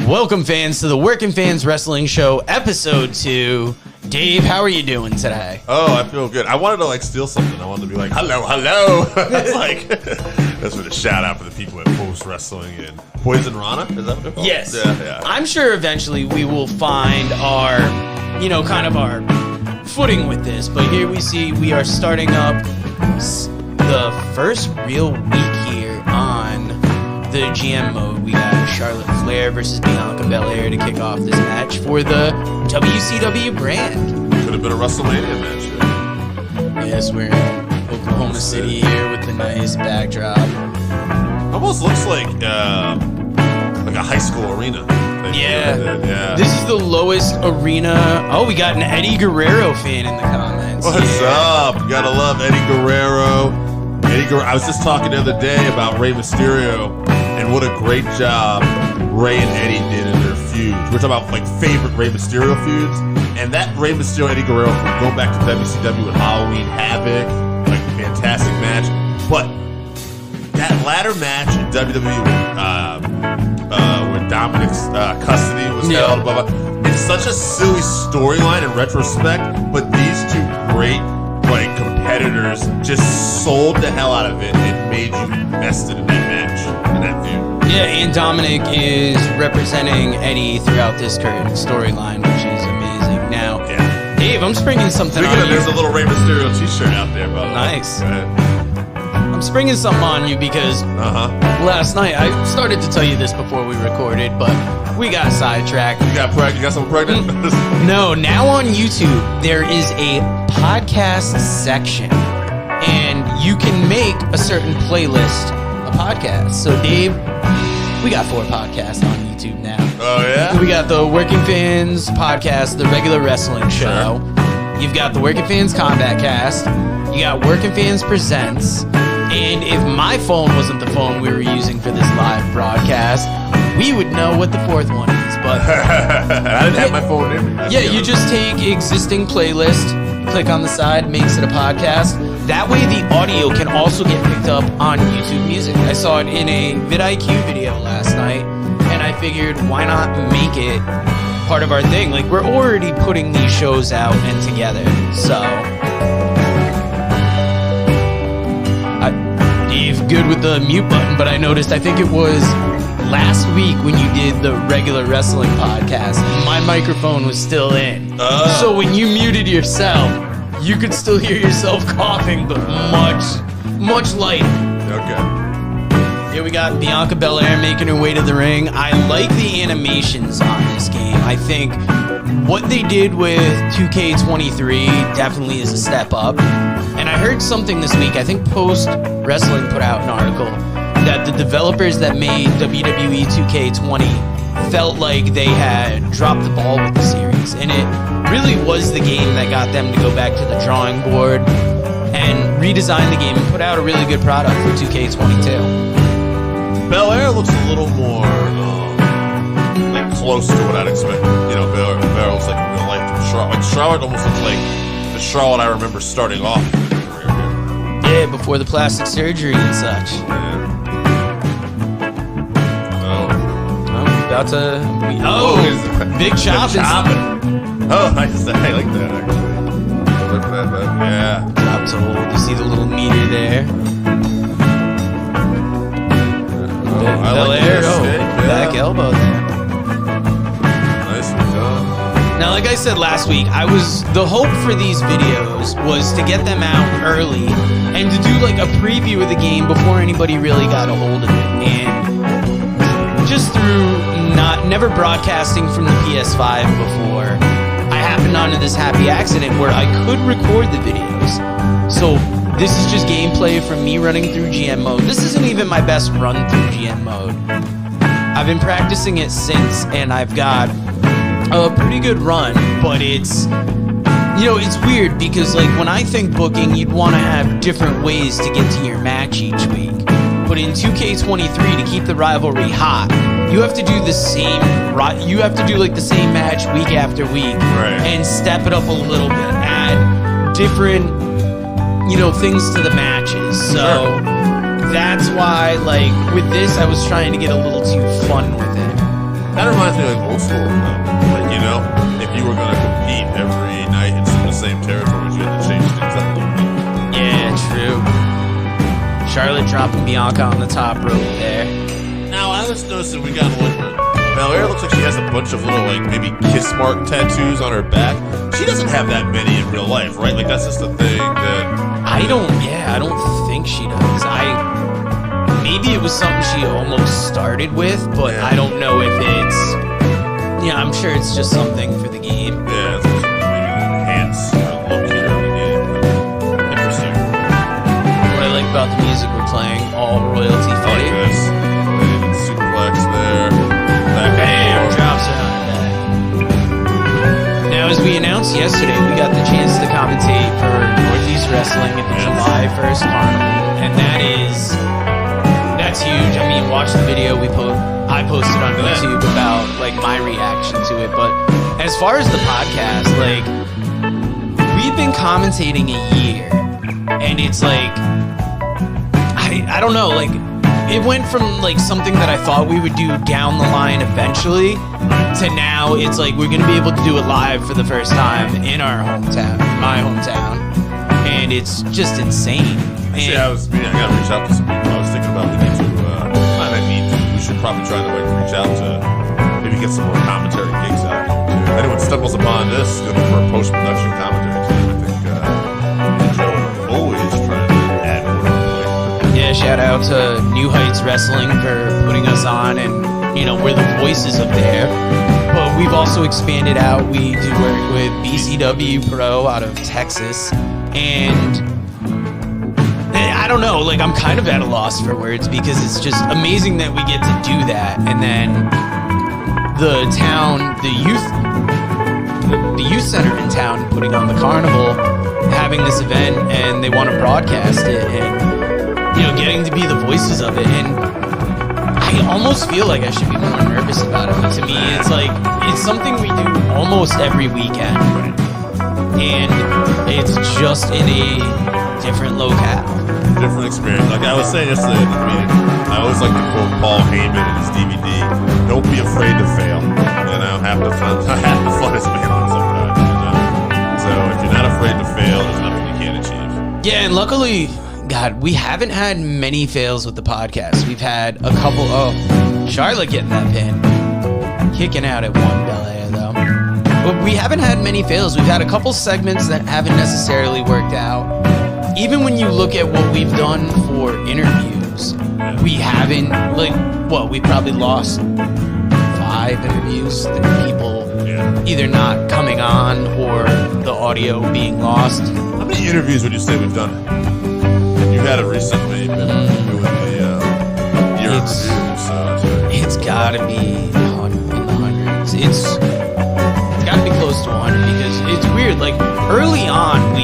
Welcome, fans, to the Working Fans Wrestling Show, Episode 2. Dave, how are you doing today? Oh, I feel good. I wanted to steal something. I wanted to be like, hello. That's for the shout out for the people at Post Wrestling and Poison Rana. Is that what they're called? Yes. Yeah. I'm sure eventually we will find our, kind of our footing with this. But here we are starting up the first real week here on the GM mode. We got Charlotte Flair versus Bianca Belair to kick off this match for the WCW brand. Could have been a WrestleMania match. Yes, we're in Oklahoma City here with the nice backdrop. Almost looks like a high school arena. Yeah. This is the lowest arena. Oh, we got an Eddie Guerrero fan in the comments. What's up? You gotta love Eddie Guerrero. I was just talking the other day about Rey Mysterio and what a great job Rey and Eddie did in their feuds. We're talking about favorite Rey Mysterio feuds, and that Rey Mysterio Eddie Guerrero from going back to WCW with Halloween Havoc, fantastic match. But that latter match in WWE when Dominic's custody was held, blah blah. It's such a silly storyline in retrospect, but these two great competitors just sold the hell out of it and made you invested in that match, in that feud. Yeah, and Dominic is representing Eddie throughout this current storyline, which is amazing. Now, Dave, I'm springing something on you. There's a little Rey Mysterio t-shirt out there, by the way. Nice. I'm springing something on you because last night, I started to tell you this before we recorded, but we got sidetracked. You got someone pregnant? No, now on YouTube, there is a podcast section, and you can make a certain playlist a podcast. So, Dave, we got 4 podcasts on YouTube now. Oh, yeah? We got the Working Fans podcast, the regular wrestling show. Sure. You've got the Working Fans Combat Cast. You got Working Fans Presents. And if my phone wasn't the phone we were using for this live broadcast, we would know what the 4th one is. But I didn't have my phone in me. Yeah, you just take existing playlist, click on the side, makes it a podcast. That way the audio can also get picked up on YouTube Music. I saw it in a vidIQ video last night, and I figured, why not make it part of our thing? We're already putting these shows out and together, so... Dave, good with the mute button, but I noticed, I think it was last week when you did the regular wrestling podcast, my microphone was still in. So when you muted yourself, you could still hear yourself coughing, but much lighter. Okay. Here we got Bianca Belair making her way to the ring. I like the animations on this game. I think what they did with 2K23 definitely is a step up. And I heard something this week, I think Post Wrestling put out an article, that the developers that made WWE 2K20 felt like they had dropped the ball with the series. And it really was the game that got them to go back to the drawing board and redesign the game and put out a really good product for 2K22. Belair looks a little more close to what I'd expect. Belair looks like real life Charlotte. Charlotte almost looks like the Charlotte I remember starting off in her career. Yeah, before the plastic surgery and such. Yeah. About to... big chopping. Oh, nice. I like that, actually. Look at that. Yeah. Top to hold. You see the little meter there. Belair. Back elbow there. Nicely done. Now, like I said last week, the hope for these videos was to get them out early and to do a preview of the game before anybody really got a hold of it. And just through never broadcasting from the PS5 before, I happened onto this happy accident where I could record the videos. So this is just gameplay from me running through GM mode. This isn't even my best run through GM mode. I've been practicing it since, and I've got a pretty good run, but it's weird because when I think booking, you'd want to have different ways to get to your match each week. But in 2K23, to keep the rivalry hot, you have to do the same. You have to do the same match week after week, and step it up a little bit, add different, things to the matches. So that's why, with this, I was trying to get a little too fun with it. That reminds me of like old school. Like, you know, if you were going to compete every night in some of the same territories, you had to change things up a little bit. Yeah, true. Charlotte dropping Bianca on the top rope there. Now, I was noticing we got one. Belair looks like she has a bunch of little, like, maybe kiss mark tattoos on her back. She doesn't have that many in real life, right? Like, that's just a thing that... I don't think she does. Maybe it was something she almost started with, but Yeah. I don't know if it's... Yeah, I'm sure it's just something for the game. Yeah, it's just maybe enhance the look here in the game. Interesting. What I like about the music we're playing, all royalty I like fitting. this. Landed suplex there. Bam, drops her on that. Now, as we announced yesterday, we got the chance to commentate for Northeast Wrestling at the Yes. July 1st Carnival, and that's huge. I mean, watch the video I posted on YouTube about like my reaction to it. But as far as the podcast, like we've been commentating a year, and it's like I don't know, like it went from like something that I thought we would do down the line eventually to now it's like we're gonna be able to do it live for the first time in our hometown, my hometown, and it's just insane. Actually, And- I gotta reach out to some people. I was thinking about we should probably try to like reach out to maybe get some more commentary gigs out here too. If anyone stumbles upon this, looking for a post-production commentary team, I think Joe is always trying to add more. Yeah, shout out to New Heights Wrestling for putting us on, and you know we're the voices of there. But we've also expanded out. We do work with BCW Pro out of Texas, and I don't know, like I'm kind of at a loss for words because it's just amazing that we get to do that, and then the youth center in town putting on the carnival, having this event, and they want to broadcast it, and you know, getting to be the voices of it, and I almost feel like I should be more nervous about it. To me, it's like it's something we do almost every weekend, and it's just in a different locale. Different experience. Like I was saying yesterday at the meeting, I always like to quote Paul Heyman in his DVD, "Don't be afraid to fail." You know, half the fun is failing sometimes. You know? So if you're not afraid to fail, there's nothing you can't achieve. Yeah, and luckily, God, we haven't had many fails with the podcast. We've had a couple. Oh, Charlotte getting that pin, kicking out at one Belair though. But we haven't had many fails. We've had a couple segments that haven't necessarily worked out. Even when you look at what we've done for interviews, we haven't, like, we probably lost 5 interviews to people either not coming on or the audio being lost. How many interviews would you say we've done? You had it recently, but doing the year It's- review, so It's gotta be in the hundreds. It's gotta be close to 100 because it's weird. Like, early on,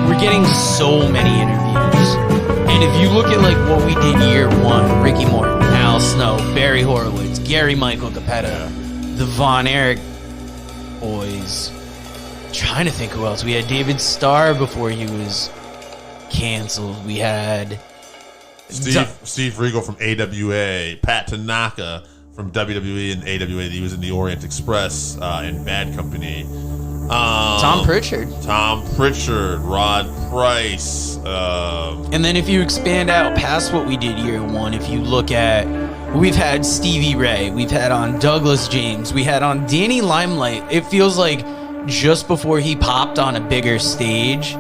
we're getting so many interviews. And if you look at like what we did year 1, Ricky Morton, Al Snow, Barry Horowitz, Gary Michael Capetta, the Von Erich boys. Trying to think who else. We had David Starr before he was canceled. We had Steve Regal from AWA, Pat Tanaka from WWE and AWA. He was in the Orient Express in Bad Company. Tom Pritchard. Rod Price. And then if you expand out past what we did year 1, if you look at, we've had Stevie Ray, we've had on Douglas James, we had on Danny Limelight. It feels like just before he popped on a bigger stage.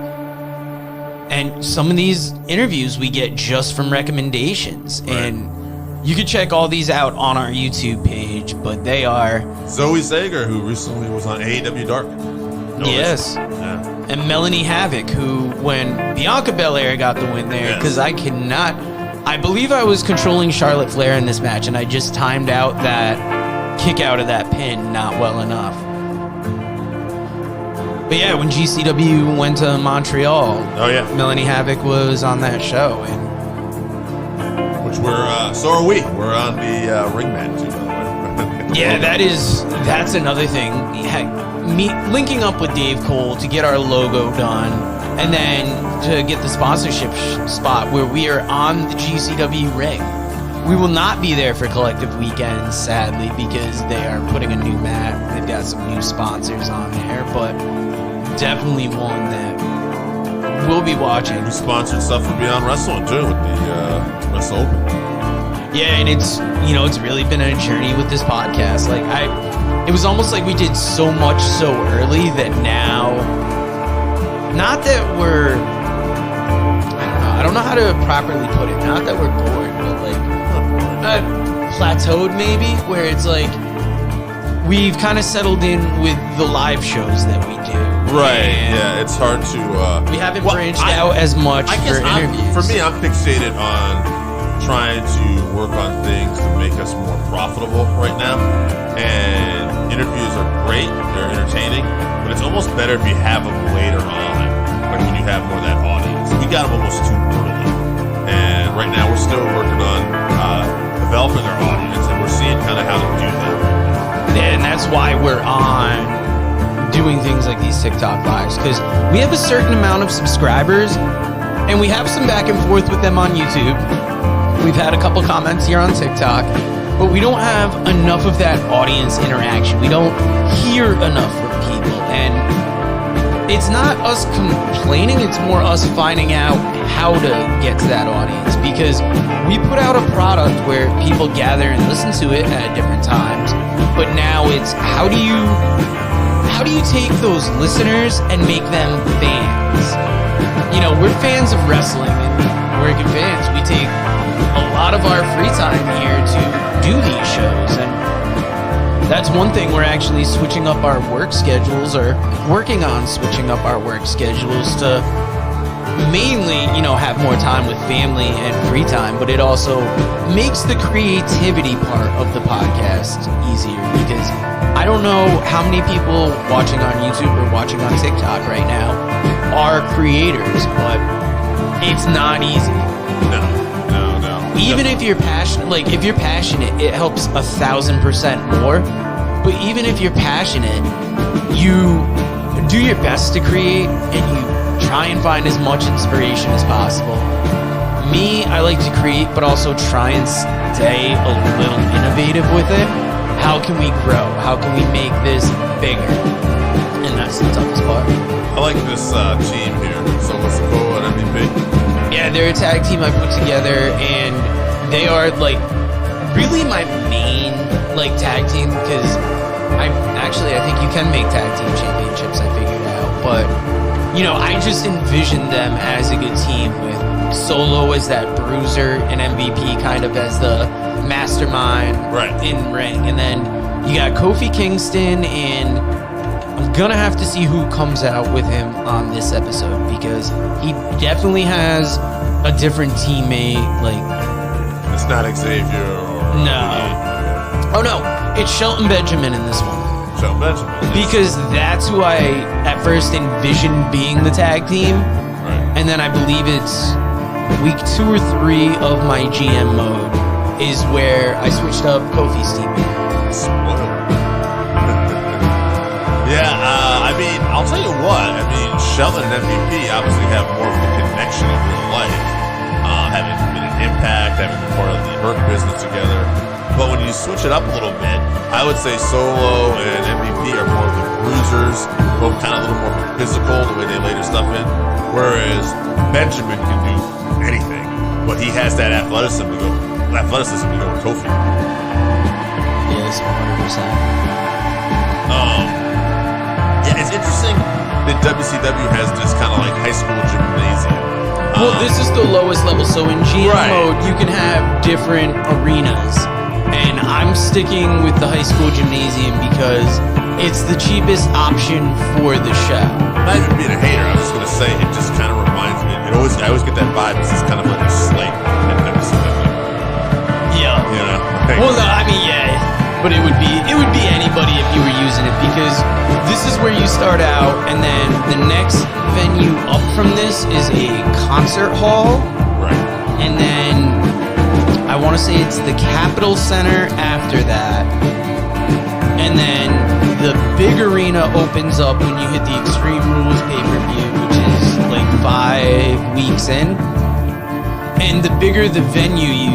And some of these interviews we get just from recommendations. Right. And you can check all these out on our YouTube page, but they are... Zoe Zager, who recently was on AEW Dark. Yes. Yeah. And Melanie Havoc, who, when Bianca Belair got the win there, because I believe I was controlling Charlotte Flair in this match, and I just timed out that kick out of that pin not well enough. But yeah, when GCW went to Montreal, Melanie Havoc was on that show. And which so are we. We're on the ring mat too, by the way. yeah, that's another thing. Linking up with Dave Cole to get our logo done, and then to get the sponsorship spot where we are on the GCW ring. We will not be there for Collective Weekends, sadly, because they are putting a new mat. They've got some new sponsors on there, but definitely one that we'll be watching. We sponsored stuff for Beyond Wrestling too with the Wrestle Open. Yeah, and it's really been a journey with this podcast. Like it was almost like we did so much so early that now, not that we're, I don't know how to properly put it. Not that we're bored, but like plateaued maybe, where it's like we've kind of settled in with the live shows that we do. Right. And yeah, it's hard to. We haven't branched out as much for interviews. For me, I'm fixated on trying to work on things to make us more profitable right now. And interviews are great; they're entertaining, but it's almost better if you have them later on, like when you have more of that audience. We got them almost too early, and right now we're still working on developing our audience, and we're seeing kind of how to do that. And that's why we're on doing things like these TikTok lives, because we have a certain amount of subscribers, and we have some back and forth with them on YouTube. We've had a couple comments here on TikTok, but we don't have enough of that audience interaction. We don't hear enough from people, and it's not us complaining, it's more us finding out how to get to that audience, because we put out a product where people gather and listen to it at different times, but now it's how do you take those listeners and make them fans? You know, we're fans of wrestling, and we're good fans. We take a lot of our free time here to do these shows, and that's one thing we're actually switching up our work schedules, or working on switching up our work schedules to mainly, have more time with family and free time, but it also makes the creativity part of the podcast easier, because I don't know how many people watching on YouTube or watching on TikTok right now are creators, but it's not easy. No. Even if you're passionate, it helps 1,000% more. But even if you're passionate, you do your best to create, and you try and find as much inspiration as possible. Me, I like to create, but also try and stay a little innovative with it. How can we grow? How can we make this bigger? And that's the toughest part. I like this team here. Solo Sikoa and MVP. Yeah, they're a tag team I put together, and they are really my main tag team, because I think you can make tag team championships, I figured out, but I just envisioned them as a good team, with Solo as that bruiser and MVP kind of as the mastermind in ring, and then you got Kofi Kingston, and I'm gonna have to see who comes out with him on this episode, because he definitely has a different teammate. It's not Xavier or no. Oh no, it's Shelton Benjamin in this one. Shelton Benjamin. Because that's who I at first envisioned being the tag team, and then I believe it's week 2 or 3 of my GM mode is where I switched up Kofi's teammate. Yeah, I'll tell you what. Shelton and MVP obviously have more of a connection in real life, having been an Impact, having been part of the Hurt business together. But when you switch it up a little bit, I would say Solo and MVP are more of the bruisers, both kind of a little more physical, the way they lay their stuff in. Whereas Benjamin can do anything, but he has that athleticism to go with Kofi. Yes, 100%. It's interesting that WCW has this kind of high school gymnasium. Well, this is the lowest level, so in GM mode, you can have different arenas. And I'm sticking with the high school gymnasium because it's the cheapest option for the show. Not even being a hater, I was just going to say, it just kind of reminds me, I always get that vibe, this is kind of like a slate at WCW. Yeah. Well, no, yeah. But it would be anybody if you were using it, because this is where you start out, and then the next venue up from this is a concert hall. Right. And then I want to say it's the Capitol Center after that. And then the big arena opens up when you hit the Extreme Rules pay-per-view, which is 5 weeks in. And the bigger the venue you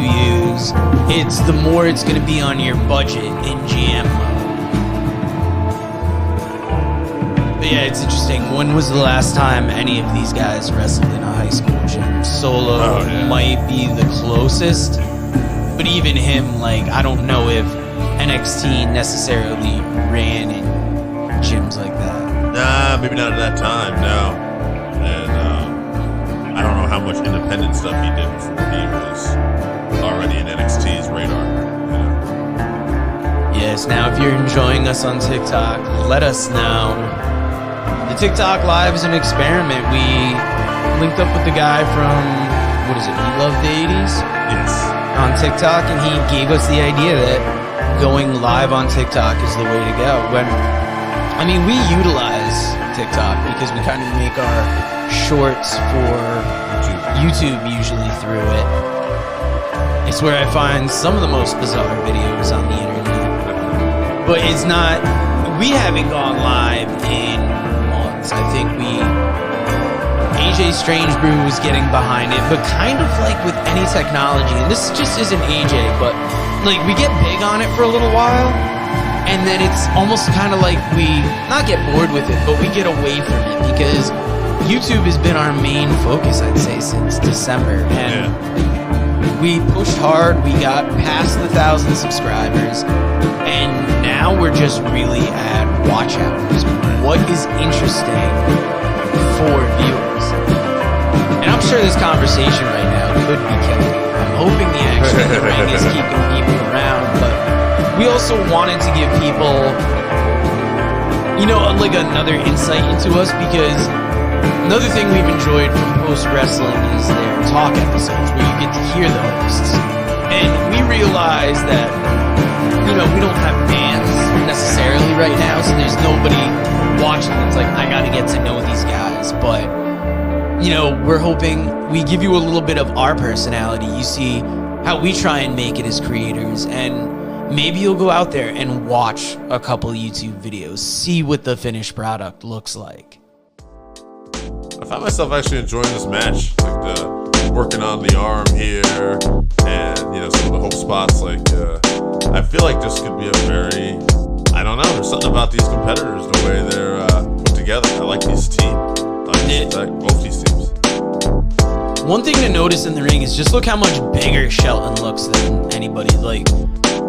use, videos, it's the more it's going to be on your budget in GM mode. But yeah, it's interesting. When was the last time any of these guys wrestled in a high school gym? Solo might be the closest, but even him, like, I don't know if NXT necessarily ran in gyms like that. Nah, maybe not at that time, no. And I don't know how much independent stuff he did before he was already in NXT's radar. You know? Yes, now if you're enjoying us on TikTok, let us know. The TikTok Live is an experiment. We linked up with the guy from, what is it, We Love the 80s? Yes. On TikTok, and he gave us the idea that going live on TikTok is the way to go. I mean, we utilize TikTok because we kind of make our shorts for YouTube usually through it. It's where I find some of the most bizarre videos on the internet. But it's not, we haven't gone live in months. I think AJ Strange Brew was getting behind it, but kind of like with any technology, and this just isn't AJ, but like we get big on it for a little while, and then it's almost kind of like we not get bored with it, but we get away from it because YouTube has been our main focus, I'd say, since December. And we pushed hard, we got past the 1,000 subscribers, and now we're just really at watch hours. What is interesting for viewers? And I'm sure this conversation right now could be killing. I'm hoping the action in the ring is keeping people around, but we also wanted to give people, like another insight into us, because another thing we've enjoyed from Post Wrestling is their talk episodes where you get to hear the hosts. And we realize that, we don't have fans necessarily right now, so there's nobody watching that's like, I gotta get to know these guys. But, we're hoping we give you a little bit of our personality. You see how we try and make it as creators, and maybe you'll go out there and watch a couple YouTube videos, see what the finished product looks like. I found myself actually enjoying this match, like working on the arm here, and some of the hope spots. Like I feel like this could be a very, I don't know. There's something about these competitors, the way they're put together. I like this team. I like both these teams. One thing to notice in the ring is just look how much bigger Shelton looks than anybody. Like,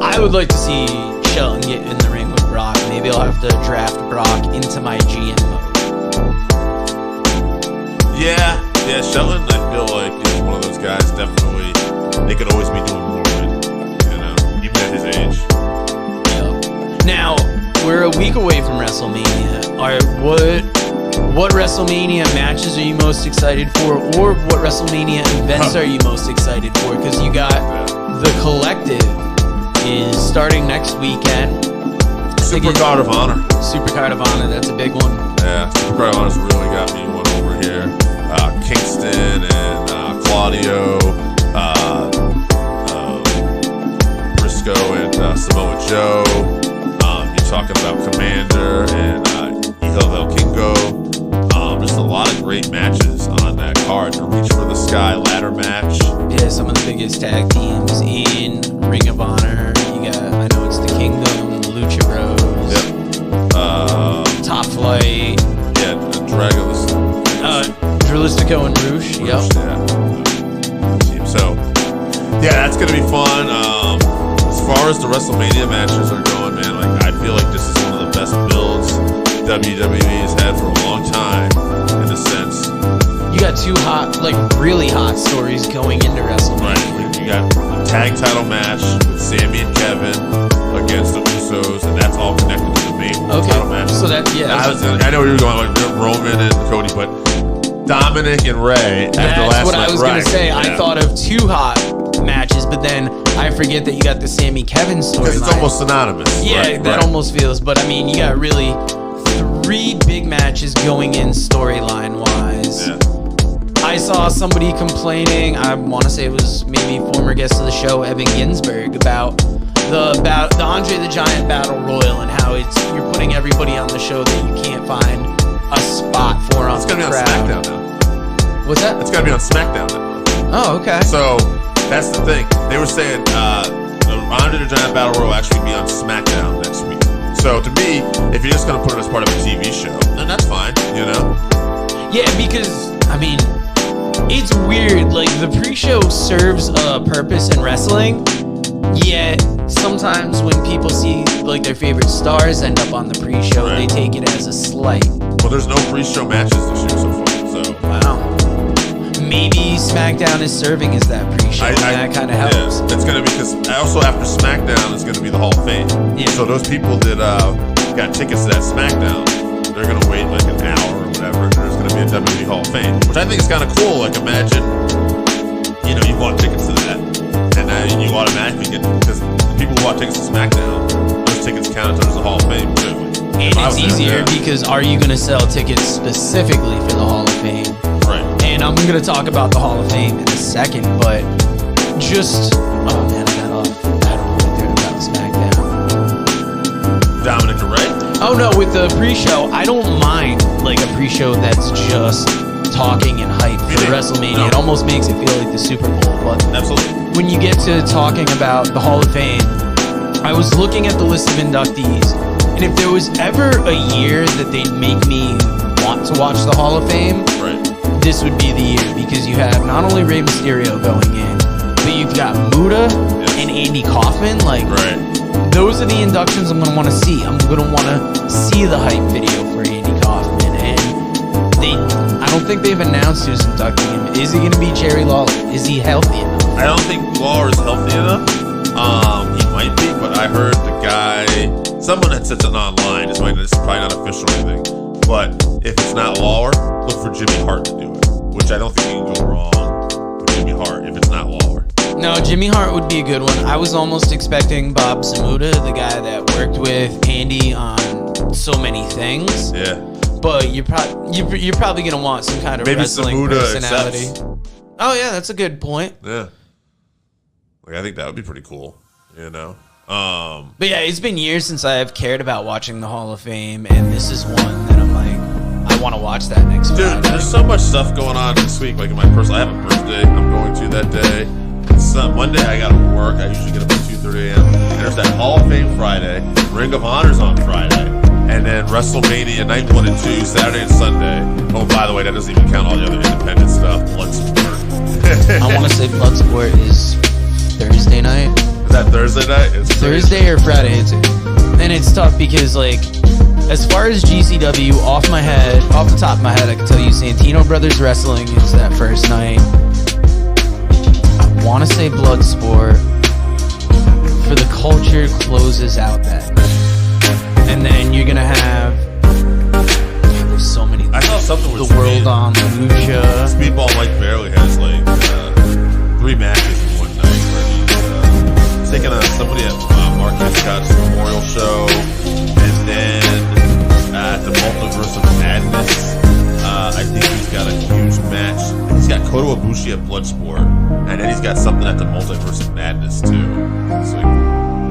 I would like to see Shelton get in the ring with Brock. Maybe I'll have to draft Brock into my GM mode. Yeah, Shelton, I feel like he's one of those guys, definitely, they could always be doing more with, even at his age. Yep. Now, we're a week away from WrestleMania. What WrestleMania matches are you most excited for, or what WrestleMania events are you most excited for? Because you got The Collective is starting next weekend. Supercard of Honor. Supercard of Honor, that's a big one. Yeah, Supercard of Honor's really got me one over here. Kingston and Claudio, Briscoe and Samoa Joe. You're talking about Commander and Hijo del Kingo. Just a lot of great matches on that card. The Reach for the Sky ladder match. Yeah, some of the biggest tag teams in Ring of Honor. You got, I know it's the Kingdom, Lucha Bros. Yep. Top Flight. Yeah, the Dragos. Dralistico and Roosh. Yep. Yeah. Team. So, yeah, that's gonna be fun. As far as the WrestleMania matches are going, man, like I feel like this is one of the best builds WWE has had for a long time, in a sense. You got two really hot stories going into WrestleMania. Right. You got a tag title match with Sami and Kevin against the Usos, and that's all connected to the main title match. So that, yeah. I know where you're going, like Roman and Cody, but Dominic and Ray after last night. That's what I was going to say. Yeah. I thought of two hot matches, but then I forget that you got the Sami Kevin story. Because it's almost synonymous. Yeah, that almost feels. But I mean, you got really 3 big matches going in storyline wise. Yeah. I saw somebody complaining, I want to say it was maybe former guest of the show, Evan Ginsberg, about the Andre the Giant Battle Royal and how you're putting everybody on the show that you can't find a spot for on the crowd. It's going to be on SmackDown now. What's that? It's going to be on SmackDown now. Oh, okay. So That's the thing. They were saying the Andre the Giant Battle Royal will actually be on SmackDown next week. So to me, if you're just gonna put it as part of a TV show, then that's fine, you know? Yeah, because I mean, it's weird. Like the pre-show serves a purpose in wrestling, yet sometimes when people see like their favorite stars end up on the pre-show, Right. they take it as a slight. Well, there's no pre-show matches this year so far. So Wow. Maybe SmackDown is serving as that pre-show, and that kind of helps. Yeah, it's gonna be because also after SmackDown, it's gonna be the Hall of Fame. Yeah. So those people that got tickets to that SmackDown, they're gonna wait like an hour or whatever. And there's gonna be a WWE Hall of Fame, which I think is kind of cool. Like imagine, you bought tickets to that, and you automatically get because the people who bought tickets to SmackDown, those tickets count towards the Hall of Fame too. And If I it's was there, easier yeah. because are you going to sell tickets specifically for the Hall of Fame? Right. And I'm going to talk about the Hall of Fame in a second, but just, oh man, I got off. I don't know what about SmackDown. Dominic Ray. Oh no, with the pre-show, I don't mind like a pre-show that's just talking and hype for Yeah. WrestleMania. No. It almost makes it feel like the Super Bowl, but Absolutely. when you get to talking about the Hall of Fame, I was looking at the list of inductees, and if there was ever a year that they'd make me want to watch the Hall of Fame, Right. this would be the year, because you have not only Rey Mysterio going in, but you've got Muta and Andy Kaufman. Like, Right. those are the inductions I'm going to want to see. I'm going to want to see the hype video for Andy Kaufman, and I don't think they've announced who's inducting him. Is he going to be Jerry Lawler? Is he healthy enough? I don't think Lawler is healthy enough. He might be, but I heard the guy, someone had said something online. It's probably not official or anything. But if it's not Lawler, look for Jimmy Hart to do it. Which I don't think you can go wrong with Jimmy Hart if it's not Lawler. No, Jimmy Hart would be a good one. I was almost expecting Bob Samuda, the guy that worked with Andy on so many things. Yeah. But you're probably gonna want some kind of Maybe wrestling Samuda personality. accepts. Oh yeah, that's a good point. Yeah. Like I think that would be pretty cool. You know. But yeah, it's been years since I have cared about watching the Hall of Fame, and this is one that I'm like, I want to watch that next Dude, Friday. there's so much stuff going on this week. Like in my personal, I have a birthday I'm going to that day. Monday I gotta work. I usually get up at 2:30 a.m. And there's that Hall of Fame Friday, Ring of Honor's on Friday, and then WrestleMania night 1 and 2, Saturday and Sunday. Oh, by the way, that doesn't even count all the other independent stuff. Bloodsport. I want to say Bloodsport is Thursday night. Is that Thursday night? It's crazy. Thursday or Friday. And it's tough because, like, as far as GCW, off the top of my head, I can tell you Santino Brothers Wrestling is that first night. I want to say Bloodsport for the Culture closes out that night. And then you're going to have there's so many I saw something with the World on Lucha. Speedball Mike barely has like 3 matches in one night. Where he's taking on somebody at Mark Scott's Memorial Show, and then at the Multiverse of Madness, I think he's got a huge match. He's got Kota Ibushi at Bloodsport, and then he's got something at the Multiverse of Madness too. It's like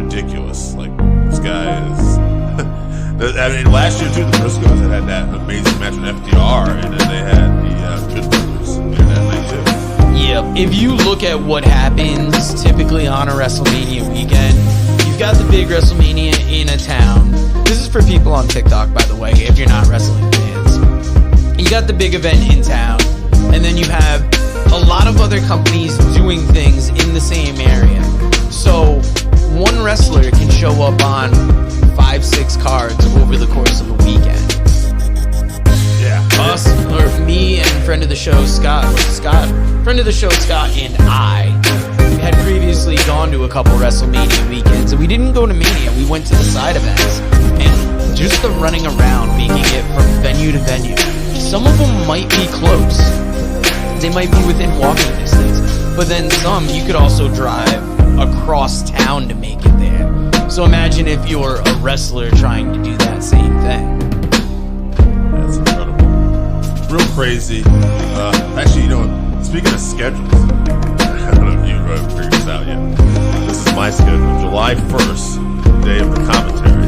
ridiculous. Like this guy is. I mean, last year too, the Briscoes had that amazing match with FDR, and then they had the Good Brothers there that night too. Yep. If you look at what happens typically on a WrestleMania weekend, you've got the big WrestleMania in a town. This is for people on TikTok, by the way, if you're not wrestling fans. You got the big event in town, and then you have a lot of other companies doing things in the same area. So one wrestler can show up on 5-6 cards over the course of a weekend. Yeah. Us, or me and friend of the show, Scott, and I had previously gone to a couple WrestleMania weekends, and we didn't go to Mania, we went to the side events, and just the running around, making it from venue to venue. Some of them might be close, they might be within walking distance, but then some you could also drive across town to make it there. So imagine if you're a wrestler trying to do that same thing. That's incredible. Real crazy. Actually, speaking of schedules, I don't know if you figured this out yet. This is my schedule. July 1st, day of the commentary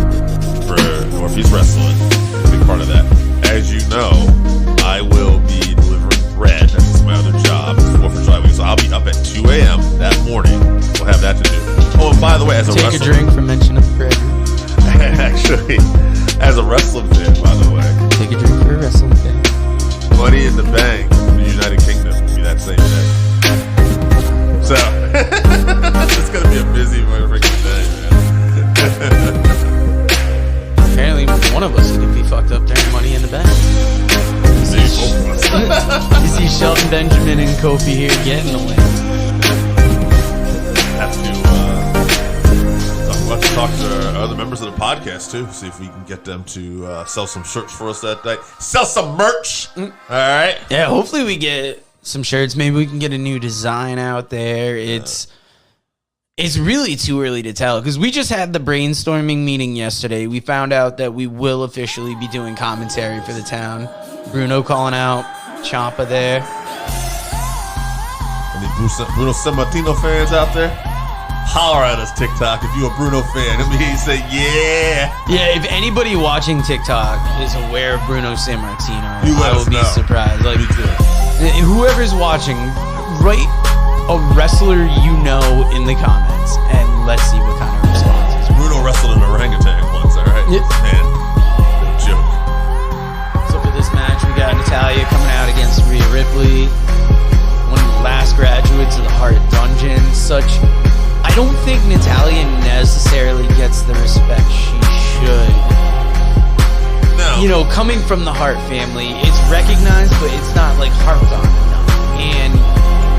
for Northeast Wrestling. Big part of that. As you know, I will be delivering bread. That's my other job. It's 4th of July week. So I'll be up at 2 a.m. that by the way, as a Take wrestler, a drink for mention of Fred. actually, as a wrestling fan, by the way, Take a drink for a wrestling fan. Money in the Bank from the United Kingdom will be that same day. So it's gonna be a busy freaking day, man. Apparently, one of us is gonna be fucked up during Money in the Bank. Maybe both of us. You see Shelton Benjamin and Kofi here getting the win. Have to let's talk to other members of the podcast too. See if we can get them to sell some shirts for us that day. Sell some merch. All right. Yeah, hopefully we get some shirts. Maybe we can get a new design out there. It's really too early to tell because we just had the brainstorming meeting yesterday. We found out that we will officially be doing commentary for the town. Bruno calling out Ciampa there. Any Bruno Sammartino fans out there? Holler at us, TikTok. If you a Bruno fan, I mean, say yeah. Yeah, if anybody watching TikTok is aware of Bruno Sammartino, You let I will us be know. surprised. Like, Me too. whoever's watching, write a wrestler you know in the comments, and let's see what kind of responses. Bruno wrestled an orangutan once, all right? Yep. Man, no joke. So for this match, we got Natalya coming out against Rhea Ripley, one of the last graduates of the Heart Dungeon. I don't think Natalya necessarily gets the respect she should. No. You know, coming from the Hart family, it's recognized, but it's not like harped on enough. And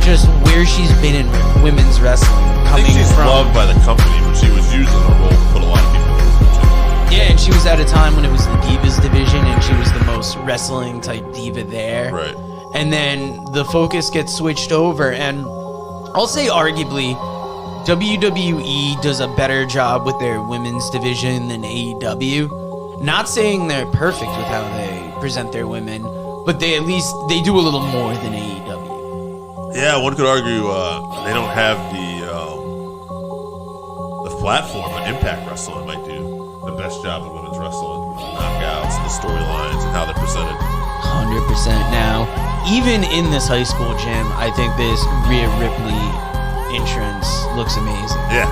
just where she's been in women's wrestling, I coming think she's from loved by the company, but she was using the role to put a lot of people over too. yeah, and she was at a time when it was the Divas division, and she was the most wrestling type diva there. Right. And then the focus gets switched over, and I'll say arguably WWE does a better job with their women's division than AEW. Not saying they're perfect with how they present their women, but they do a little more than AEW. Yeah, one could argue they don't have the platform, but Impact Wrestling might do the best job of women's wrestling, with the knockouts and the storylines and how they're presented. 100% now. Even in this high school gym, I think this Rhea Ripley entrance looks amazing. Yeah.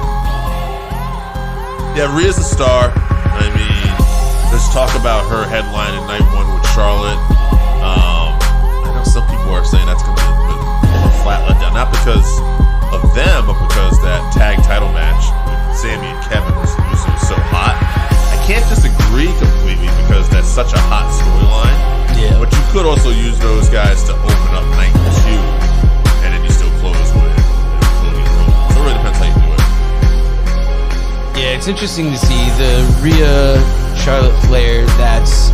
Yeah, Rhea's a star. I mean, there's talk about her headlining night one with Charlotte. I know some people are saying that's going to be a flat letdown. Not because of them, but because that tag title match with Sammy and Kevin was so hot. I can't disagree completely because that's such a hot storyline. Yeah. But you could also use those guys to open up night two, and then you still close with Cody and Roman. So it really depends how you do it. Yeah, it's interesting to see the Rhea Charlotte Flair. That's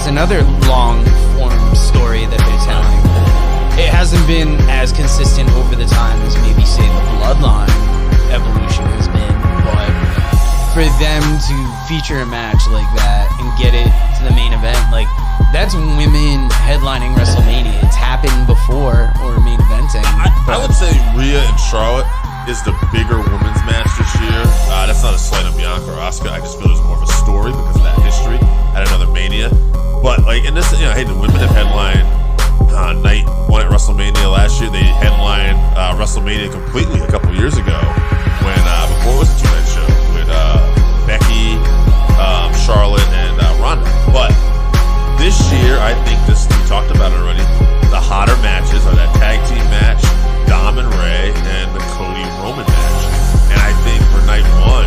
another long form story that they're telling. It hasn't been as consistent over the time as maybe say the Bloodline evolution has been, but for them to feature a match like that and get it to the main event, like that's women headlining WrestleMania. It's happened before, or main eventing. I would say Rhea and Charlotte is the bigger women's match this year. That's not a slight on Bianca or Asuka. I just feel there's more of a story because of that history at another Mania. But like in this, hey, the women have headlined night one at WrestleMania last year. They headlined WrestleMania completely a couple years ago when before it was a two-night show with Becky, Charlotte, and Ronda. But this year, I think we talked about it already. The hotter matches are that tag team match, Dom and Ray, and the Cody Roman match. And I think for night one,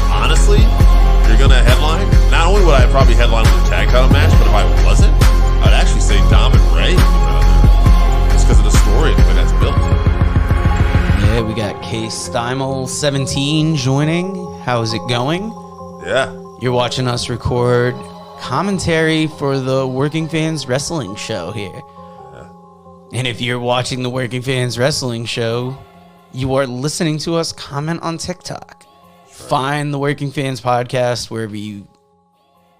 honestly, if you're gonna headline, not only would I probably headline with a tag title match, but if I wasn't, I'd actually say Dom and Ray would be better. Just because of the story and the way that's built. Yeah, we got Case Stymel 17 joining. How's it going? Yeah. You're watching us record commentary for the Working Fans Wrestling Show here. And if you're watching the Working Fans Wrestling Show, you are listening to us comment on TikTok. Find the Working Fans Podcast wherever you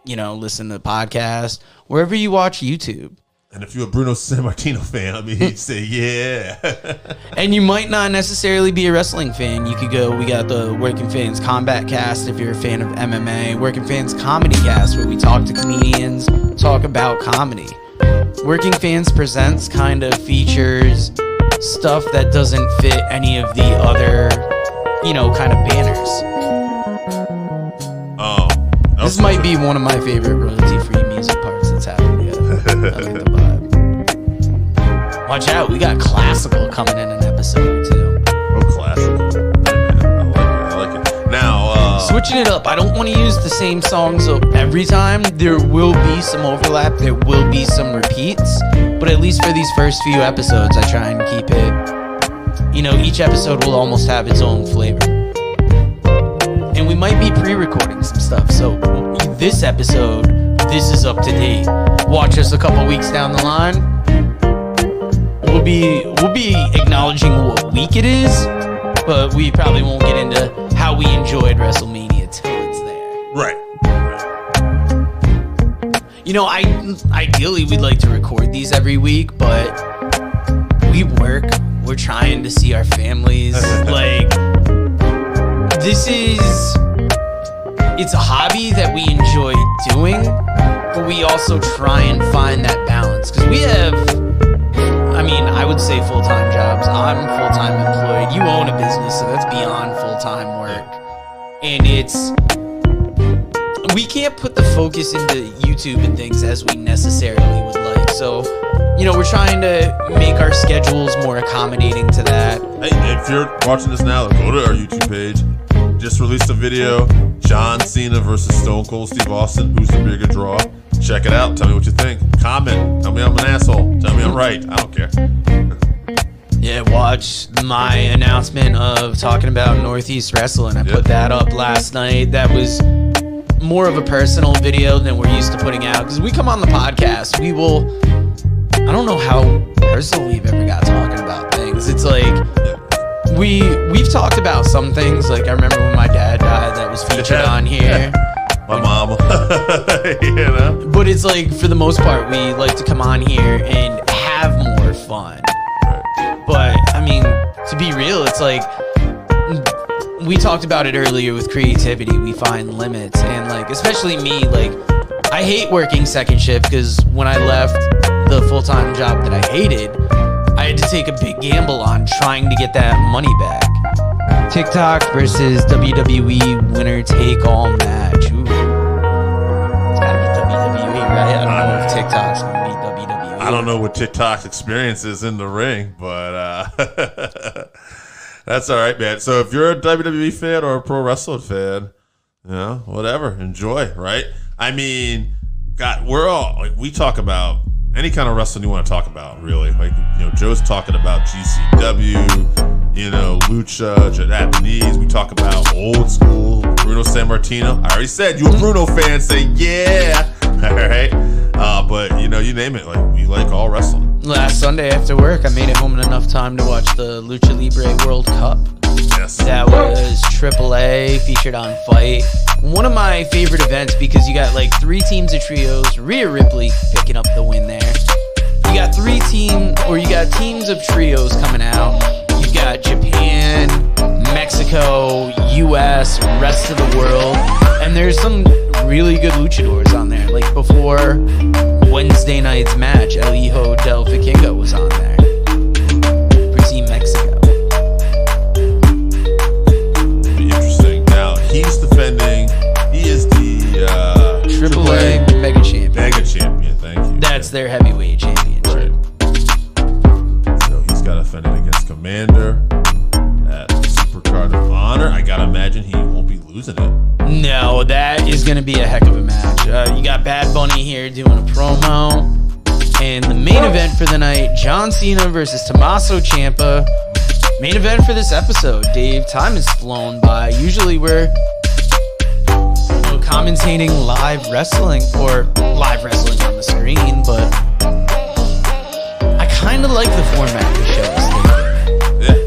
listen to the podcast, wherever you watch YouTube. And if you're a Bruno Sammartino fan, I mean, you'd say, yeah. And you might not necessarily be a wrestling fan. You could go, we got the Working Fans Combat Cast if you're a fan of MMA, Working Fans Comedy Cast where we talk to comedians, talk about comedy. Working Fans Presents kind of features stuff that doesn't fit any of the other, kind of banners. Oh. This might be one of my favorite royalty-free music parts that's happened yet. I like the vibe. Watch out, we got classical coming in an episode or two. Oh, classical. I like it. Now, switching it up. I don't want to use the same songs every time. There will be some overlap. There will be some repeats. But at least for these first few episodes, I try and keep it. Each episode will almost have its own flavor. And we might be pre-recording some stuff. So this episode, this is up to date. Watch us a couple weeks down the line. We'll be acknowledging what week it is, but we probably won't get into how we enjoyed WrestleMania till it's there. right. Ideally we'd like to record these every week, but we work. We're trying to see our families. It's a hobby that we enjoy doing, but we also try and find that balance because we have, I would say full-time jobs. I'm full-time employed. You own a business, so that's beyond full-time work. And we can't put the focus into YouTube and things as we necessarily would like. So, we're trying to make our schedules more accommodating to that. Hey, if you're watching this now, go to our YouTube page. Just released a video, John Cena versus Stone Cold Steve Austin. Who's the bigger draw? Check it out. Tell me what you think. Comment. Tell me I'm an asshole. Tell me I'm right. I don't care. Yeah, watch my announcement of talking about Northeast Wrestling. I put that up last night. That was more of a personal video than we're used to putting out. Because we come on the podcast, I don't know how personal we've ever got talking about things. It's like, we've talked about some things. Like, I remember when my dad died, that was featured on here. My mom. But it's like, for the most part, we like to come on here and have more fun. But, to be real, it's like, we talked about it earlier with creativity. We find limits. And, especially me, I hate working second shift because when I left the full-time job that I hated, I had to take a big gamble on trying to get that money back. TikTok versus WWE winner-take-all match. Ooh. It's gotta be WWE, right? I don't know if TikTok's gonna be WWE. I don't know what TikTok's experience is in the ring, but that's all right, man. So if you're a WWE fan or a pro wrestling fan, whatever, enjoy, right? God, we talk about any kind of wrestling you want to talk about, really. Joe's talking about GCW, Lucha, Japanese. We talk about old school, Bruno Sammartino. I already said, you a Bruno fan, say yeah. All right. But, you name it. We like all wrestling. Last Sunday after work, I made it home in enough time to watch the Lucha Libre World Cup. Yes. That was AAA, featured on Fight. One of my favorite events because you got 3 teams of trios. Rhea Ripley picking up the win there. You got teams of trios coming out. You got Japan, Mexico, US, rest of the world. And there's some really good luchadors on there. Before Wednesday night's match, El Hijo del Vikingo was on there for Team Mexico. He's defending. He is the AAA Mega Champion. Mega Champion, thank you. That's their heavyweight championship. Right. So he's got defended against Commander at Supercard of Honor. I gotta imagine he won't be losing it. No, that is gonna be a heck of a match. You got Bad Bunny here doing a promo. And the main event for the night, John Cena versus Tommaso Ciampa. Main event for this episode, Dave. Time has flown by. Usually we're commentating live wrestling or live wrestling on the screen, but I kind of like the format the show is taking. Yeah.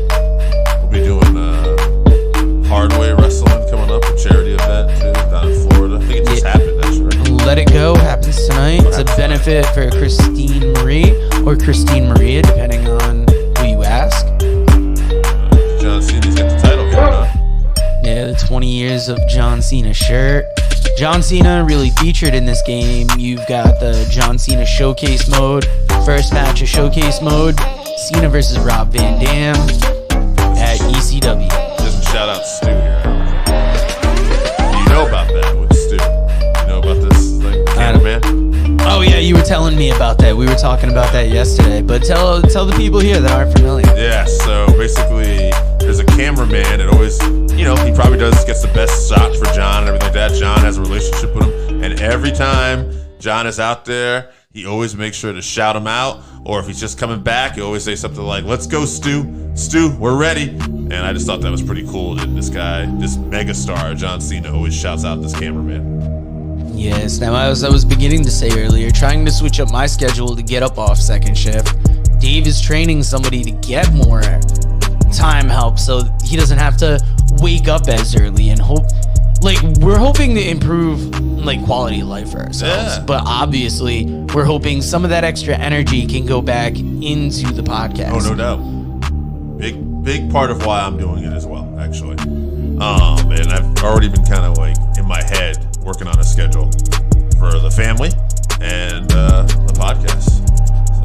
We'll be doing Hardway Wrestling coming up, a charity event too, down in Florida. I think it just happened, actually. Let It Go happens tonight. It's a benefit for Christine Marie or Christine Maria, depending on who you ask. John Cena's got the title coming up. Yeah, the 20 years of John Cena shirt. John Cena really featured in this game. You've got the John Cena Showcase mode. First match of Showcase mode, Cena versus Rob Van Dam at ECW. Just shout out Stu here. You know about that with Stu? You know about this thing, cameraman? Oh yeah, you were telling me about that. We were talking about that yesterday. But tell the people here that aren't familiar. Yeah, so basically, there's a cameraman that always, he probably gets the best shots for John and everything like that. John has a relationship with him, and every time John is out there, he always makes sure to shout him out, or if he's just coming back, he always say something like, "Let's go, Stu. Stu, we're ready." And I just thought that was pretty cool that this guy, this megastar, John Cena, always shouts out this cameraman. Yes, now as I was beginning to say earlier, trying to switch up my schedule to get up off second shift, Dave is training somebody to get more time help so he doesn't have to wake up as early and we're hoping to improve quality of life for ourselves, but obviously we're hoping some of that extra energy can go back into the podcast. Oh, no doubt. Big part of why I'm doing it as well, actually. And I've already been kind of in my head working on a schedule for the family and the podcast.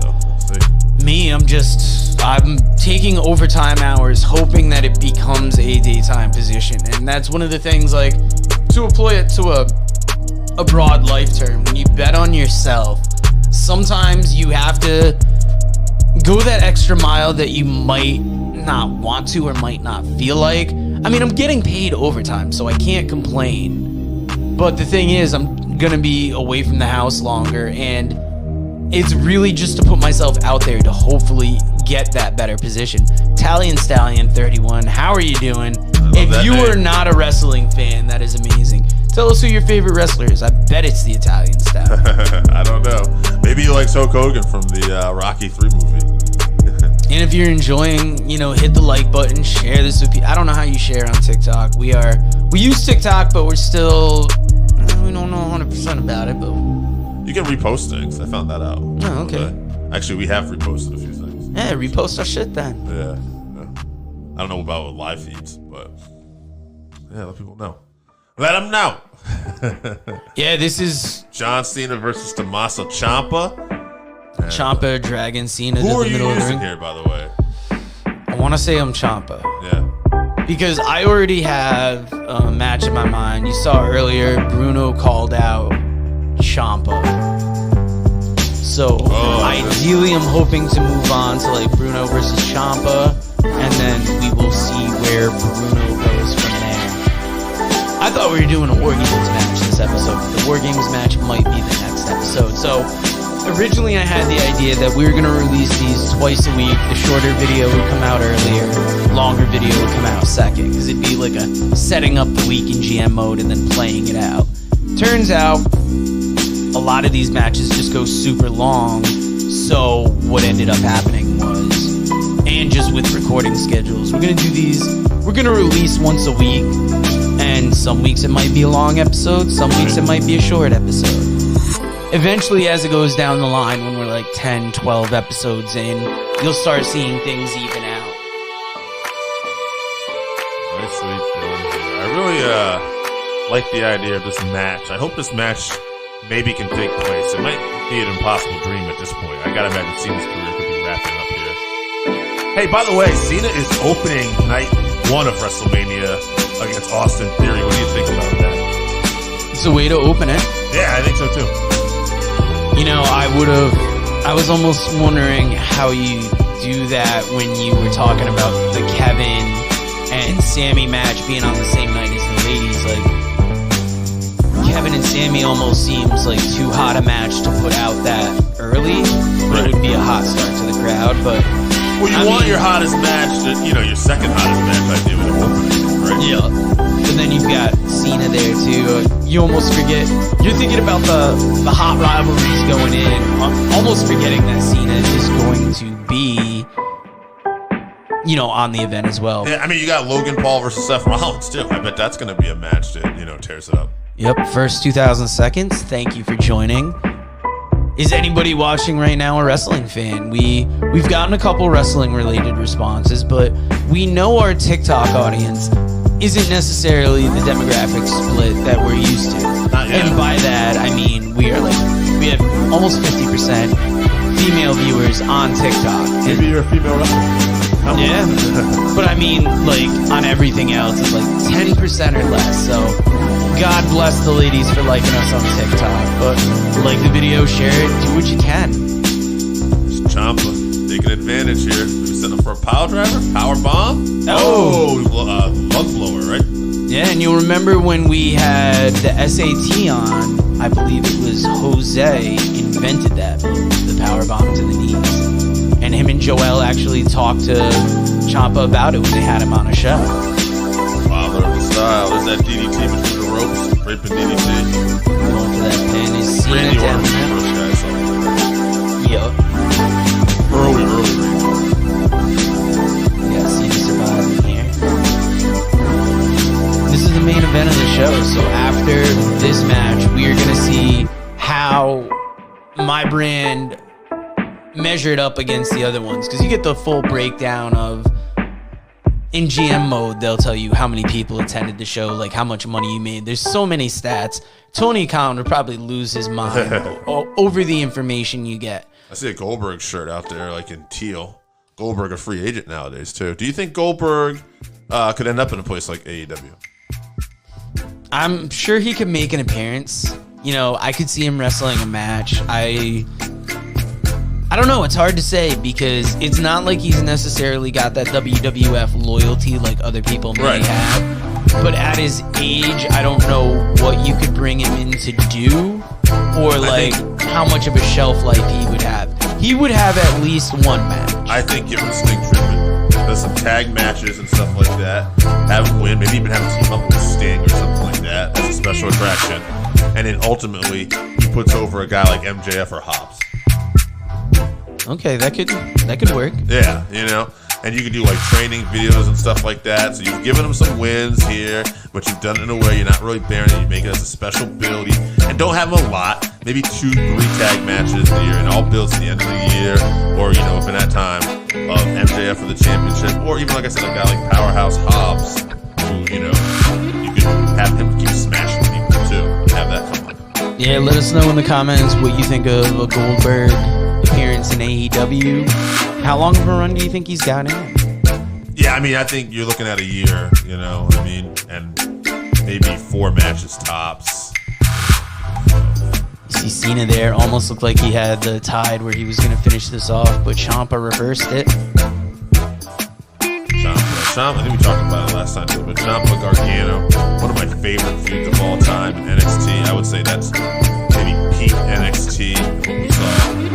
So we'll see. Me, I'm taking overtime hours, hoping that it becomes a daytime position, and that's one of the things, to apply it to a broad life term. When you bet on yourself, sometimes you have to go that extra mile that you might not want to or might not feel like. I mean, I'm getting paid overtime, so I can't complain. But the thing is, I'm gonna be away from the house longer, and it's really just to put myself out there to hopefully get that better position. Italian Stallion 31, how are you doing? If you are not a wrestling fan, that is amazing. Tell us who your favorite wrestler is. I bet it's the Italian Stallion. I don't know. Maybe you like Hulk Hogan from the Rocky 3 movie. And if you're enjoying, hit the like button, share this with people. I don't know how you share on TikTok. We use TikTok, but we don't know 100% about it, but you can repost things. I found that out. Oh, okay. Actually, we have reposted a few things. Yeah, repost our shit then. Yeah. I don't know about with live feeds, but yeah, let people know. Let them know. Yeah, this is John Cena versus Tommaso Ciampa. Ciampa, Dragon, Cena. Who are the you middle using of the ring. here, by the way? I want to say I'm Ciampa. Yeah. Because I already have a match in my mind. You saw earlier, Bruno called out Ciampa. So ideally, I'm hoping to move on to Bruno versus Ciampa, and then we will see where Bruno goes from there. I thought we were doing a War Games match this episode, but the War Games match might be the next episode. So originally I had the idea that we were going to release these twice a week. The shorter video would come out earlier, longer video would come out second, because it'd be like a setting up the week in GM mode and then playing it out. Turns out a lot of these matches just go super long, so what ended up happening was, and just with recording schedules, we're going to release once a week, and some weeks it might be a long episode, some weeks it might be a short episode. Eventually, as it goes down the line, when we're 10, 12 episodes in, you'll start seeing things even out. Nicely done here. I really like the idea of this match. I hope this match maybe can take place. It might be an impossible dream at this point. I gotta imagine Cena's career could be wrapping up here. Hey, by the way, Cena is opening night 1 of WrestleMania against Austin Theory. What do you think about that? It's a way to open it. Yeah, I think so too. I was almost wondering how you do that when you were talking about the Kevin and Sammy match being on the same night as the ladies. Kevin and Sammy almost seems too hot a match to put out that early, but it would be a hot start to the crowd. But you want your hottest match, your second hottest match idea with an opening, right? Yeah. But then you've got Cena there too. You almost forget. You're thinking about the hot rivalries going in, almost forgetting that Cena is going to be, on the event as well. Yeah, I mean, you got Logan Paul versus Seth Rollins too. I bet that's going to be a match that tears it up. Yep, first 2,000 seconds. Thank you for joining. Is anybody watching right now a wrestling fan? We've gotten a couple wrestling related responses, but we know our TikTok audience isn't necessarily the demographic split that we're used to. Not yet. And by that I mean we have almost 50% female viewers on TikTok. Maybe you're a female wrestler. No. Yeah, but I mean, like, on everything else, it's like 10% or less. So, God bless the ladies for liking us on TikTok. But like the video, share it, do what you can. It's Ciampa taking advantage here. He's setting up for a power driver, power bomb. Lug blower, right? Yeah, and you'll remember when we had the SAT on, I believe it was Jose invented that move, the power bomb to the knees. And him and Joel actually talked to Ciampa about it when they had him on a show. Father of the style. There's that DDT between the ropes. Raping DDT. Going for that pin is Cena Randy down Orton's the there. first guy I saw. Yup. Early Randy Orton. Yeah, Cena surviving here. This is the main event of the show, so after this match, we are going to see how my brand measured up against the other ones, because you get the full breakdown of, in GM mode, they'll tell you how many people attended the show, like how much money you made. There's so many stats. Tony Khan would probably lose his mind over the information you get. I see a Goldberg shirt out there, like in teal. Goldberg a free agent nowadays too. Do you think Goldberg could end up in a place like AEW? I'm sure he could make an appearance. You know, I could see him wrestling a match. I don't know. It's hard to say because it's not like he's necessarily got that WWF loyalty like other people may have. But at his age, I don't know what you could bring him in to do or like how much of a shelf life he would have. He would have at least one match. I think give him Sting treatment. Does some tag matches and stuff like that. Have him win. Maybe even have him team up with Sting or something like that as a special attraction. And then ultimately, he puts over a guy like MJF or Hobbs. Okay, that could work. Yeah, you know, and you could do like training videos and stuff like that. So you've given him some wins here, but you've done it in a way you're not really bearing it. You make it as a special build, and don't have him a lot. Maybe 2-3 tag matches a year, and all builds to the end of the year, or you know, if in that time of MJF for the championship, or even like I said, a guy like Powerhouse Hobbs, who you know, you could have him keep smashing people too, and have that come up. Yeah, let us know in the comments what you think of a Goldberg appearance in AEW. How long of a run do you think he's got in? Yeah, I mean, I think you're looking at a year, you know, I mean, and maybe 4 matches tops. You see Cena there, almost looked like he had the tide where he was going to finish this off, but Ciampa reversed it. Ciampa, I think we talked about it last time too, but Ciampa Gargano, one of my favorite feuds of all time in NXT. I would say that's maybe peak NXT, what we saw.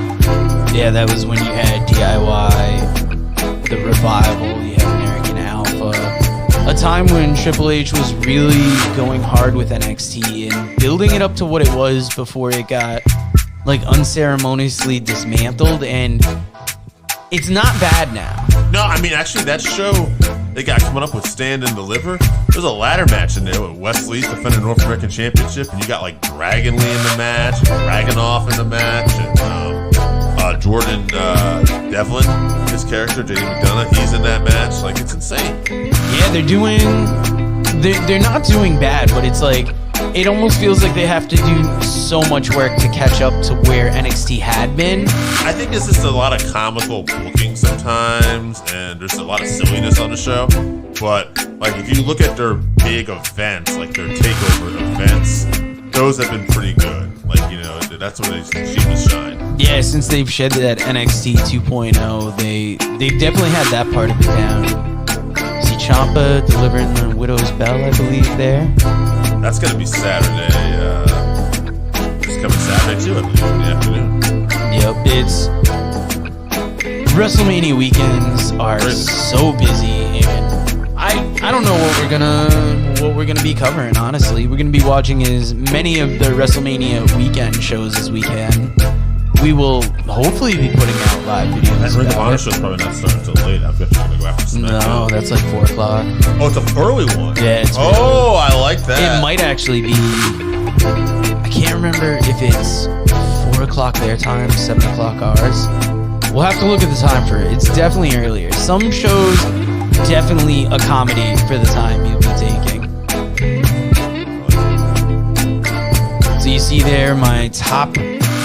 Yeah, that was when you had DIY, the Revival, you had American Alpha. A time when Triple H was really going hard with NXT and building it up to what it was before it got like unceremoniously dismantled, and it's not bad now. No, I mean, actually, that show they got coming up with Stand and Deliver. There's a ladder match in there with Wes Lee defending North American Championship, and you got like Dragon Lee in the match, Dragunov in the match, and Jordan Devlin, his character, JD McDonough, he's in that match. Like, it's insane. Yeah, they're not doing bad, but it's like, it almost feels like they have to do so much work to catch up to where NXT had been. I think there's just a lot of comical booking sometimes, and there's a lot of silliness on the show. But, like, if you look at their big events, like their takeover events, those have been pretty good. Like, you know, that's when they achieve the shine. Yeah, since they've shed that NXT 2.0, they've definitely had that part of it down. See Ciampa delivering the Widow's Bell, I believe, there. That's going to be Saturday. It's coming Saturday, too, I believe, in the afternoon. Yep, it's... WrestleMania weekends are so busy, and I don't know what we're gonna be covering, honestly. We're gonna be watching as many of the WrestleMania weekend shows as we can. We will hopefully be putting out live videos. That Ring of Honor show's probably not starting until late. I'm definitely going to go after SmackDown. No, that's like 4 o'clock. Oh, it's an early one. Yeah, it's Oh, I like that. It might actually be... I can't remember if it's 4 o'clock their time, 7 o'clock ours. We'll have to look at the time for it. It's definitely earlier. Some shows definitely accommodate for the time you'll be taking. So you see there my top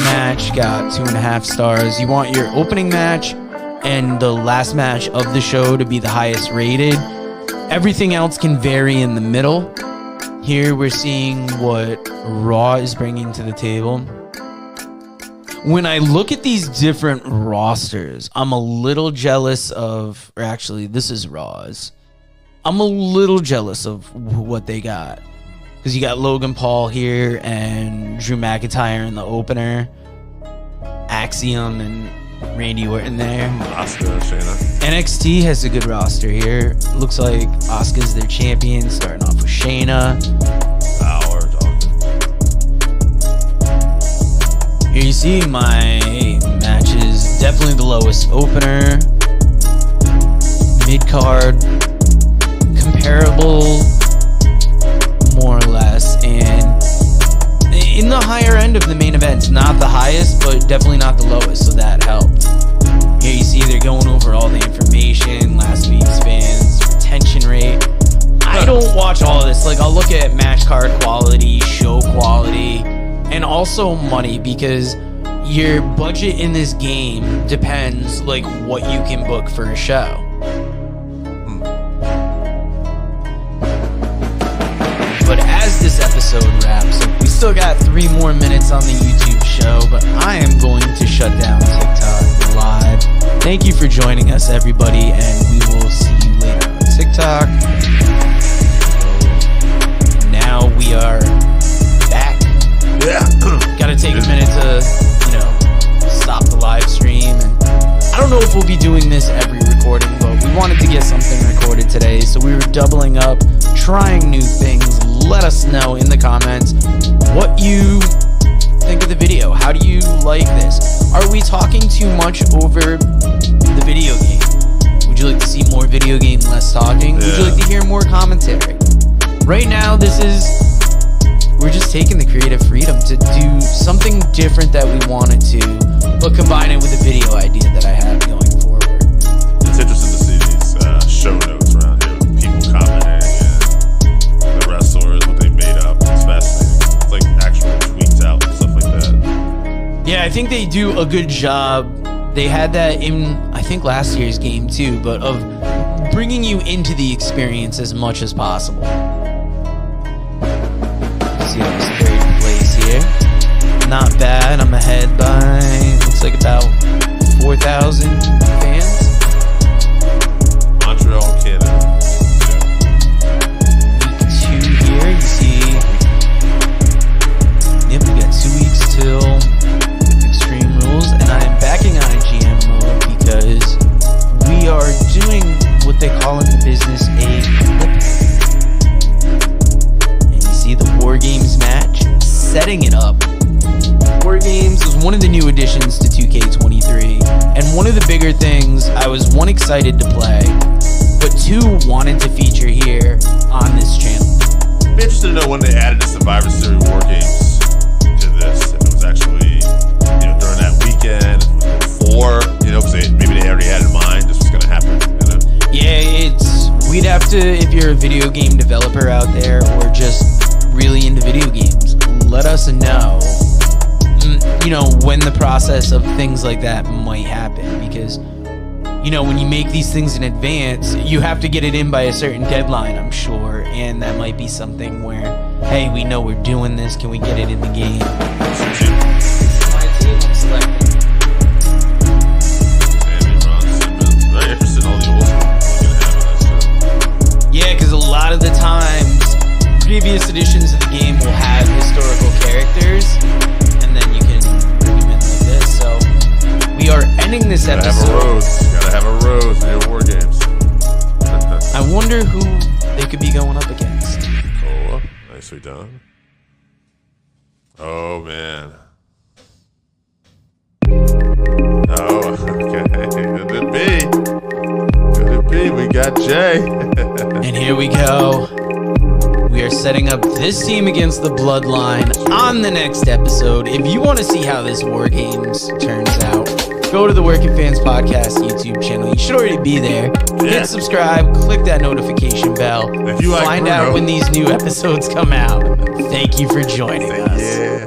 match got 2.5 stars. You want your opening match and the last match of the show to be the highest rated. Everything else can vary in the middle. Here we're seeing what Raw is bringing to the table. When I look at these different rosters, I'm a little jealous of, or actually this is Raw's. I'm a little jealous of what they got. Because you got Logan Paul here and Drew McIntyre in the opener. Axiom and Randy Orton there. Asuka, Shayna. NXT has a good roster here. Looks like Asuka's their champion, starting off with Shayna. Here you see my matches. Definitely the lowest opener. Mid-card. Comparable, more or less. And in the higher end of the main events. Not the highest, but definitely not the lowest, so that helped. Here you see they're going over all the information, last week's fans, retention rate. I don't watch all of this. Like, I'll look at match card quality, show quality, and also money, because your budget in this game depends like what you can book for a show. But as this episode wraps up, we still got 3 more minutes on the YouTube show, but I am going to shut down TikTok live. Thank you for joining us, everybody, and we will see you later on TikTok. Now we are back. Yeah. Gotta take a minute to, stop the live stream. And I don't know if we'll be doing this every recording, but we wanted to get something recorded today, so we were doubling up, trying new things. Let us know in the comments what you think of the video. How do you like this? Are we talking too much over the video game? Would you like to see more video game, less talking? Would you like to hear more commentary? Right now, we're just taking the creative freedom to do something different that we wanted to, but combine it with a video idea that I have going forward. It's interesting to see these show notes around here with people commenting and the wrestlers, what they made up. It's fascinating. It's like actual tweets out and stuff like that. Yeah, I think they do a good job. They had that in, I think, last year's game too, but of bringing you into the experience as much as possible. See how this third place here. Not bad. I'm ahead by, looks like about 4,000 fans. Montreal, Canada. Week 2 here. You see, yep, we got 2 weeks till Extreme Rules, and I am backing out of GM mode because we are doing what they call in the business a clip. See the War Games match, setting it up. War Games was one of the new additions to 2K23, and one of the bigger things I was, 1, excited to play, but 2, wanted to feature here on this channel. I'd be interested to know when they added the Survivor Series War Games to this. If it was actually, during that weekend, before, because maybe they already had in mind this was going to happen. Yeah, we'd have to, if you're a video game developer out there, or just really into video games, let us know, when the process of things like that might happen, because, when you make these things in advance, you have to get it in by a certain deadline, I'm sure, and that might be something where, hey, we know we're doing this, can we get it in the game? My team I'm selecting. Very interested in all the old ones. Yeah, because a lot of the times, previous editions of the game will have historical characters, and then you can bring them in like this. So we are ending this episode. Gotta have a Rose in your War Games. I wonder who they could be going up against. Oh, nicely done. Oh man. Oh, okay. Could it be? Could it be? We got Jay. And here we go. We are setting up this team against the Bloodline on the next episode. If you want to see how this War Games turns out, go to the Working Fans Podcast YouTube channel. You should already be there. Hit subscribe, click that notification bell. If you like find Bruno, out when these new episodes come out. Thank you for joining us. Yeah.